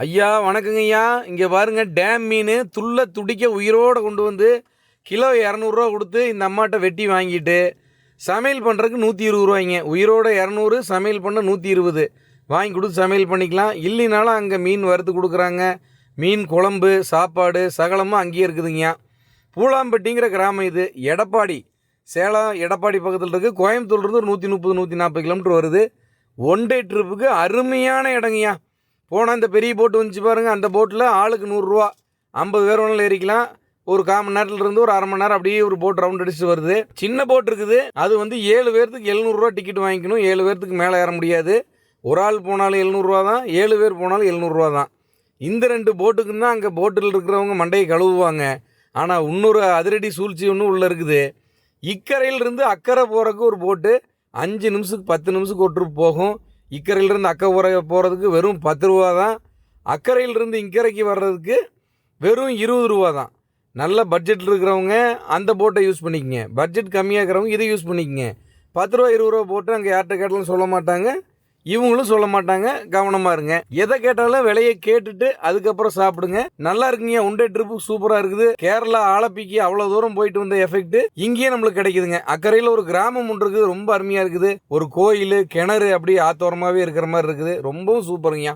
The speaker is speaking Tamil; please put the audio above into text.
ஐயா வணக்கங்க ஐயா. இங்கே பாருங்க டேம் மீன் துள்ள துடிக்க உயிரோடு கொண்டு வந்து கிலோ 200 கொடுத்து இந்த அம்மாட்ட வெட்டி வாங்கிட்டு சமையல் பண்ணுறதுக்கு 120 ரூபாய்ங்க. உயிரோட 200, சமையல் பண்ண 120 வாங்கி கொடுத்து சமையல் பண்ணிக்கலாம். இல்லைனாலும் அங்கே மீன் வறுத்து கொடுக்குறாங்க. மீன் குழம்பு சாப்பாடு சகலமும் அங்கேயே இருக்குதுங்கய்யா. பூலாம்பட்டிங்கிற கிராமம் இது. எடப்பாடி, சேலம் எடப்பாடி பக்கத்தில் இருக்குது. கோயம்புத்தூர்லேருந்து ஒரு 130 140 கிலோமீட்டர் வருது. ஒன் டே ட்ரிப்புக்கு அருமையான இடங்கய்யா. போனால் இந்த பெரிய போட்டு வந்துச்சு பாருங்கள். அந்த போட்டில் ஆளுக்கு 100 ரூபா, 50 பேர் வேணாலும் ஏறிக்கலாம். ஒரு 1/4 மணி நேரத்துலேருந்து ஒரு அரை மணி நேரம் அப்படியே ஒரு போட் ரவுண்ட் அடிச்சுட்டு வருது. சின்ன போட் இருக்குது, அது வந்து 7 பேர்த்துக்கு 700 ரூபா டிக்கெட் வாங்கிக்கணும். 7 பேர்த்துக்கு மேலே ஏற முடியாது. ஒரு ஆள் போனாலும் 700 ரூபா தான், 7 பேர் போனாலும் 700 ரூபா தான். இந்த 2 போட்டுக்கு தான் அங்கே போட்டில் இருக்கிறவங்க மண்டையை கழுவுவாங்க. ஆனால் இன்னொரு அதிரடி சூழ்ச்சி ஒன்று உள்ளே இருக்குது. இக்கரையிலிருந்து அக்கறை போகிறதுக்கு ஒரு போட்டு 5 நிமிஷத்துக்கு 10 நிமிஷத்துக்கு ஒரு ட்ரிப் போகும். இக்கரையிலிருந்து அக்கறை போகிறதுக்கு வெறும் 10 ரூபா தான். அக்கறையிலிருந்து இக்கரைக்கு வர்றதுக்கு வெறும் 20 ரூபா தான். நல்ல பட்ஜெட்டில் இருக்கிறவங்க அந்த போட்டை யூஸ் பண்ணிக்கங்க. பட்ஜெட் கம்மியாக இருக்கிறவங்க இதை யூஸ் பண்ணிக்கங்க. 10 ரூபா 20 ரூபா போட்டு அங்கே யார்கிட்ட கேட்டாலும் சொல்ல மாட்டாங்க, இவங்களும் சொல்ல மாட்டாங்க. கவனமாக இருங்க. எதை கேட்டாலும் விலையை கேட்டுட்டு அதுக்கப்புறம் சாப்பிடுங்க. நல்லா இருக்குங்க. ஒன் டே ட்ரிப்பு சூப்பராக இருக்குது. கேரளா ஆலப்பிக்கு அவ்வளோ தூரம் போயிட்டு வந்த எஃபெக்ட் இங்கேயே நம்மளுக்கு கிடைக்குதுங்க. அக்கறையில் ஒரு கிராமம் ஒன்று இருக்குது, ரொம்ப அருமையாக இருக்குது. ஒரு கோயில் கிணறு அப்படியே ஆத்தோரமாகவே இருக்கிற மாதிரி இருக்குது. ரொம்பவும் சூப்பருங்க.